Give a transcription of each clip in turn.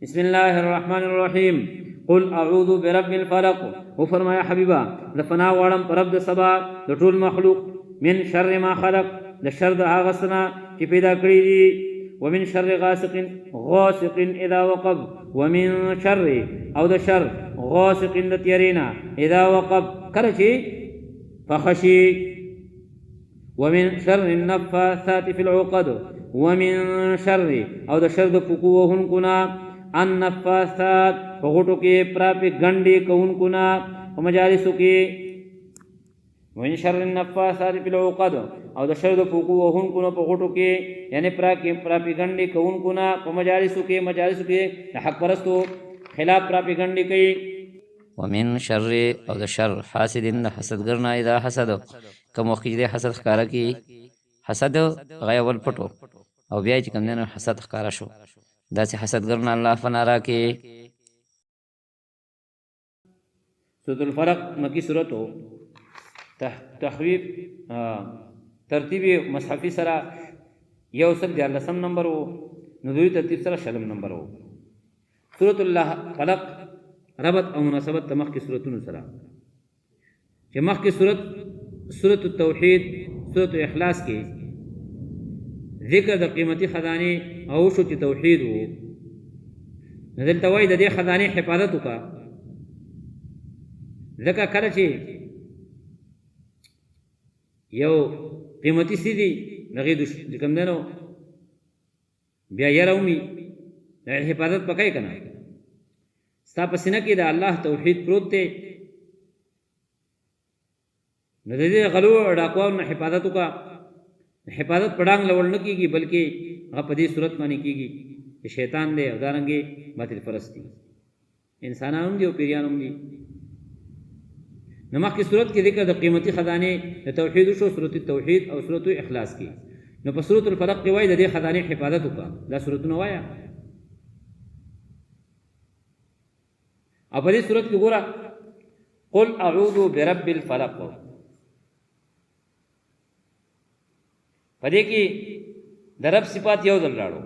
بسم الله الرحمن الرحیم قل اعوذ برب الفلق. او فرمایا حبیبا د فنا واړم پر رب د سبا د ټول مخلوق، من شر ما خلق د شر د هغه سنا چې پیدا کړی دي، ومن شر غاسق اذا وقب، ومن شر او د شر غاسق د تیرینا اذا وقب کله چې فخشي، ومن شر النفاثات في العقد، ومن شر او د شر د پکو وهونکو نه، النفاثات په غټو کې پراپې ګنډې کوونکو نه په مجالسو کې، ومن شر النفاثات في العقد او د شر د پکو وهونکو نه په غټو کې، یعنی پراپې ګنډې کوونکو نه په مجالسو کې د حق پرستو خلاف پراپې ګنډې کوي. ومن شر او د شر حاسد د حسدګر نه اذا حسد، کوم وخت چې حسد ښکارا کی، حسد غیول پټو او بیا چې کوم نه حسد ښکارا شو، داسې حسدګر نه الله فنا راکې. سورۃ الفلق مکی سورۃ ہو، تحویب ترتیب مصحفی سره یو سل دی لسم نمبر ہو، نزولی ترتیب سره شلم نمبر ہو. سورۃ الفلق ربط او مناسبت مخ کی سورتونو سره، چې مخ کی سورۃ التوحید سورۃ اخلاص کې ذکر د قیمتي خزانه او شو چې توحید وو، دلته وایي د دې خزانه حفاظت وکړه، ځکه کله چې یو قیمتي سیدی دغه د کوم دنو بیا یرومي د حفاظت پکای کنه، ستا په سینه کې د الله توحید پروت دی، نو د دې غلو ډاکوانو نه حفاظت وکړه. حفاظت پړانګ لول نه کیږي بلکې هغه په دې صورت باندې کیږي چې شیطان دی او دارنګي باطل پرست دي، انسانانو دي او پیریانو دي. نو مخکې صورت کې ذکر د قیمتي خزانه د توحید شو، سورۃ التوحید او سورۃ اخلاص کې. نو په سورۃ الفلق کې وایي د دې خزانه حفاظت وکړه، دا سورتونه وایا. او په دې صورت کې ګوره قل اعوذ برب الفلق، په دې کې د رب صفات یو ځل راړو،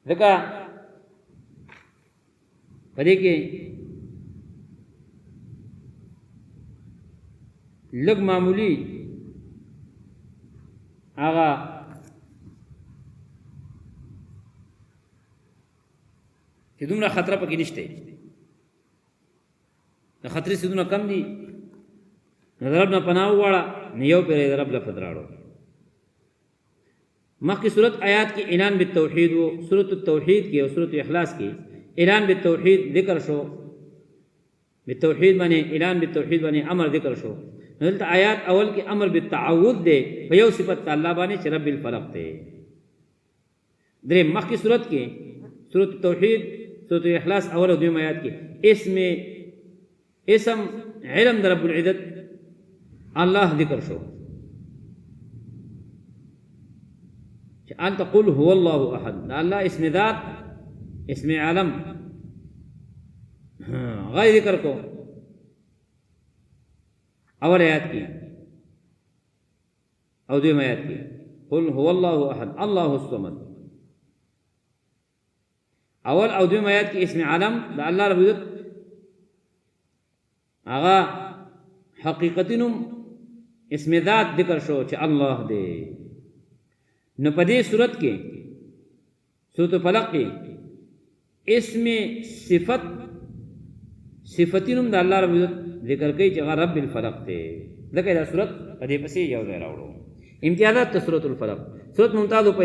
ځکه په دې کې لږ معمولی هغه چې دومره خطر پکې نشته، د خطرې سیدونه کم دي، نو د رب نه پناه وغواړه، نو یو پرې د رب لفظ راړو. مخکې صورت آیات کې اعلان بالتوحید و، سورۃ التوحید کې او سورۃ اخلاص کې اعلان بالتوحید ذکر شو، بالتوحید باندې اعلان بالتوحید باندې امر ذکر شو. نو دلته آیات اول کې امر بالتعوذ دی په یو صفت الله باندې چې رب الفلق دی. درې مخکې صورت کې سورۃ التوحید سورۃ اخلاص اول او دویم آیات کې اسم علم در رب العزت الله ذکر شو، چې انت قل هو الله احد، الله اسم ذات اسم عالم غیر ذکر کو اول آیات کی او دویم آیات کی قل هو الله احد الله الصمد. اول او دویم آیات کی اسم عالم دا الله رب العزت آغا حقیقتنم اسم ذات ذکر شو چې الله دے. نو په دې صورت کې سورۃ الفلق کې اسم صفتینم د الله رب العزت ذکر کوي چې هغه رب الفلق دی، ځکه دا صورت په دې پسې یو ځای راوړو. امتیازات د سورۃ الفلق، سورۃ ممتاز په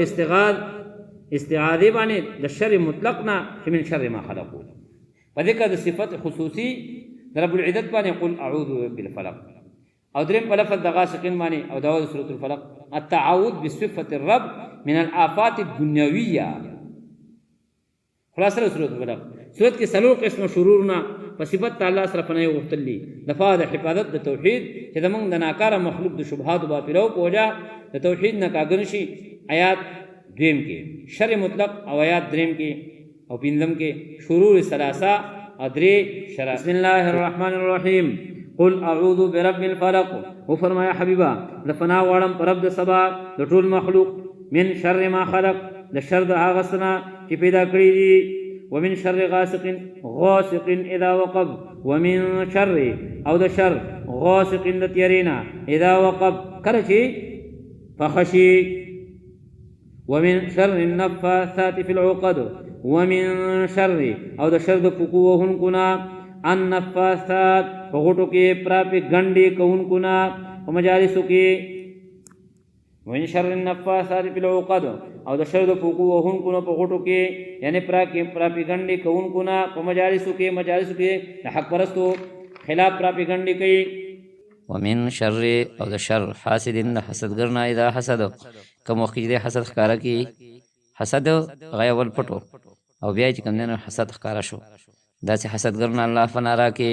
استعاذه باندې د شر مطلق نه چې من شر ما خلقو، په ذکر د صفت خصوصي د رب العزت باندې قل اعوذ بالفلق، او دریم په لفظ د غاسقین باندې او د سورۃ الفلق التعوذ بصفه الرب من الآفات الدنیویه. خلاصه سورۃ الفلق سورۃ کې څلور قسم شرورنا په صفت الله سره پناه وغوښتلې، د فاده حفاظت د توحید چې زمونږ د ناکاره مخلوق د شبهات او باطلو په وجه د توحید نه کاږن شي، آیات دویم کې شر مطلق او آیات دریم کې او پنځم کې شرور ثلاثه ادري شر. بسم الله الرحمن الرحیم قل اعوذ برب الفلق او فرمایا حبیبا د فنا واړم پر رب د سبا د ټول مخلوق من شر ما خلق د شر د هغه سنا چې پیدا کړی دي ومن شر غاسق اذا وقب ومن شر او د شر غاسق د تیرینا اذا وقب کله چې فخشي ومن شر النفاثات في العقد ومن شر او د شر د فقوهن کنا النفاثات پغټو کې پراپی ګنډي کون کنا په مجالسو کې ومن شر النفاثات في العقد او د شر د فقوهن کنا پغټو کې یعنی پراپی ګنډي کون کنا په مجالسو کې د حق پرستو خلاف پراپی ګنډي کوي ومن شر او د شر حاسد د حسدګر نه اذا حسد کوم وخت چې حسد ښکارا کی حسد غیب الپټو او بیا چې کوم نه حسد ښکارا شو دا چې حسدګر نه الله فنا را کې